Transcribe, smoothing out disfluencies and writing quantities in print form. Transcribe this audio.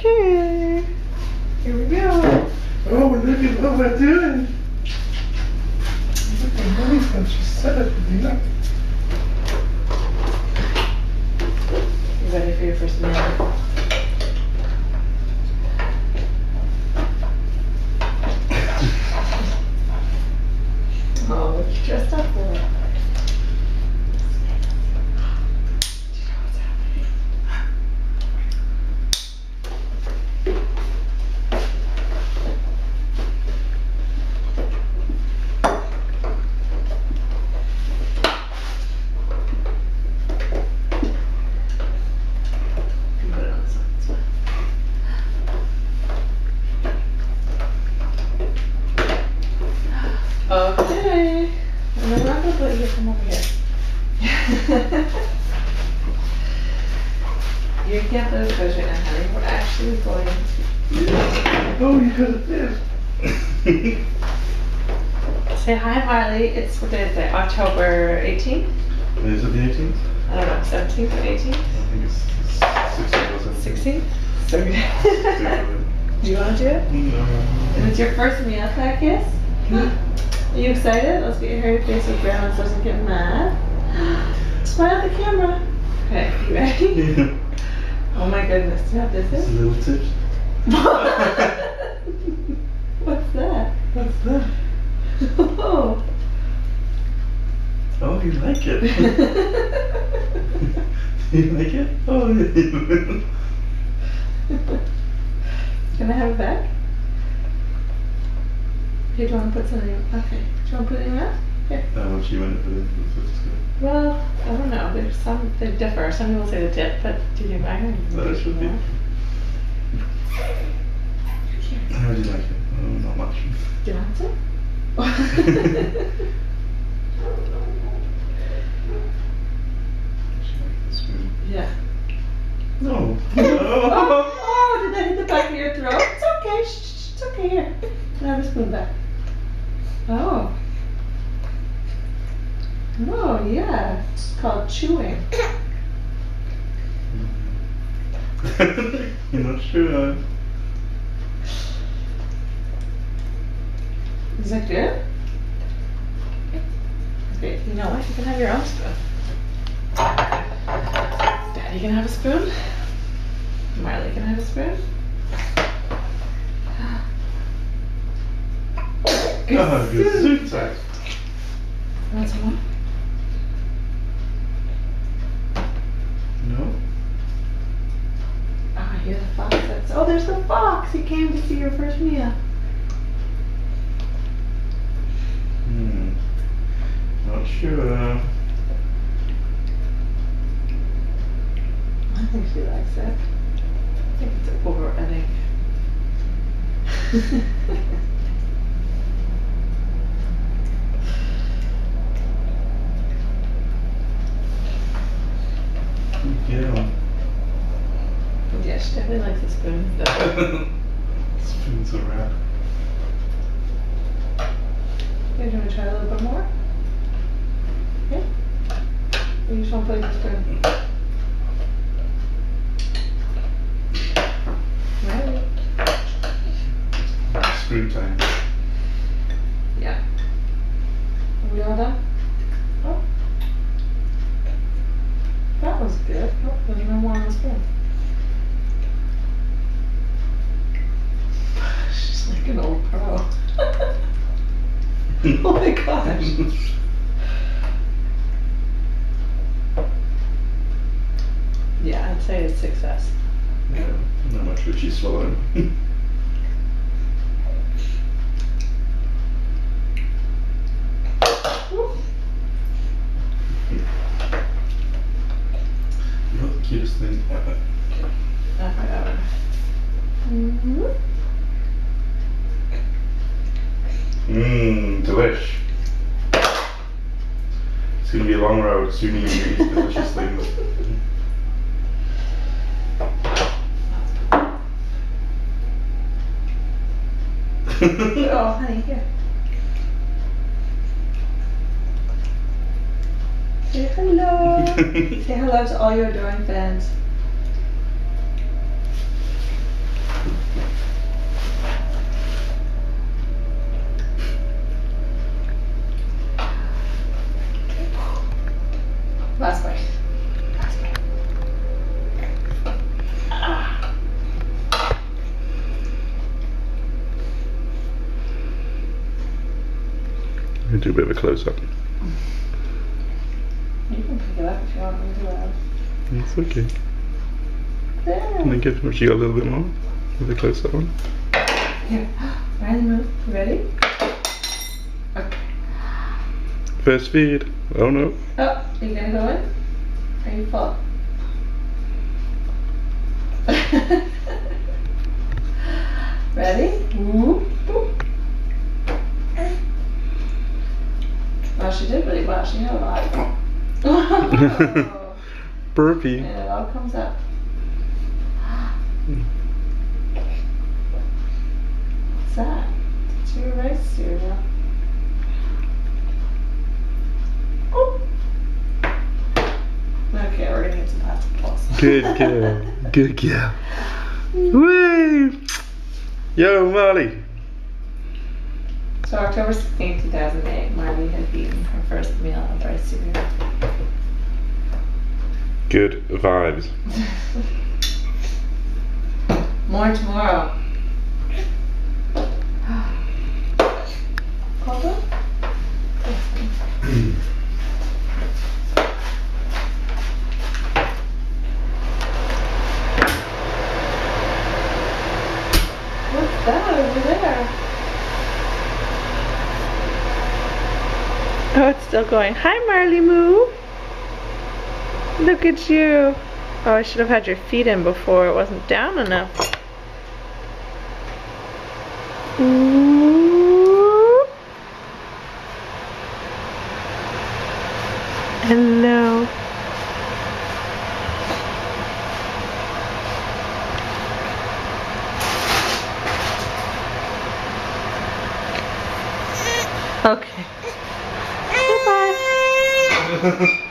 Okay. Here we go. Oh, look at what we're doing. Look at Mommy's got you set up, Lena. You ready for your first meal? Oh, what you dressed up for? Okay. And then we're not going to put you come over here. You can't let it go right now, honey. We're actually going to. Oh, you got it there. Say hi, Marley. It's what day is it? October 18th? Is it the 18th? I don't know, 17th or 18th? I think it's 16th or 17th. 16th? Do you want to do it? No. And it's your first meal practice? Are you excited? Let's get your hairy face with brown so it doesn't get mad. Smile at the camera. Okay, you ready? Yeah. Oh my goodness, do you know what this It's a is? little tip. What's that? What's that? Oh. Oh, you like it? You like it? Oh, yeah. Can I have it back? Here, do you want to put something? Okay. Do you want to put it in that? Here. How much you want to put in for the first school? Well, I don't know. There's some, they differ. Some people say the tip, but do you think I can? That should be. How do you like it? Oh, not much. Do you want some? She like the spoon. Yeah. No. Oh, did that hit the back of your throat? It's okay. Shh, it's okay. Here. Can I have a spoon back? Oh. Oh, yeah. It's called chewing. You're not sure. Is that good? Okay, you know what? You can have your own spoon. Daddy can have a spoon. Marley can have a spoon. Oh, good suit. Want some more? No? Oh, I hear the fox. Oh, there's the fox. He came to see your first meal. Not sure. I think she likes it. I think it's over. I think. Yeah. Yeah, she definitely likes the spoon. Spoon's a wrap. Okay, do you want to try a little bit more? Okay. Or you just want to play with the spoon? Right. Spoon time. Yeah. Are we all done? Oh. That was good. Oh, there's no more on the spoon. She's like an old pro. Oh my gosh. Yeah, I'd say it's success. Yeah, not much what she's swallowing. You're not the cutest thing ever. Ever. Mm-hmm. Delish. It's gonna be a long road. Soon you eat these delicious things. Oh, honey, here. Say hello. Say hello to all your adoring fans. Do a bit of a close up. You can pick it up if you want me to. It's okay. There. And then give her, she got a little bit more with a close up one. Here. Riley, move. You ready? Okay. First feed. Oh no. Oh, you gonna go in? Are you full? Ready? Whoop, whoop. Well, she did really well. She had a lot. Oh. Burpee. And it all comes up. What's that? It's your rice cereal. Oh. Okay, we're gonna get some plastic balls. Good girl. Good girl. Woo! Yo, Marley. So October 16, 2008, Marley had eaten her first meal of rice cereal. Good vibes. More tomorrow. Hold on. What's that over there? Oh, it's still going. Hi, Marley Moo. Look at you. Oh, I should have had your feet in before. It wasn't down enough. Ooh. Hello. Okay. Bye-bye.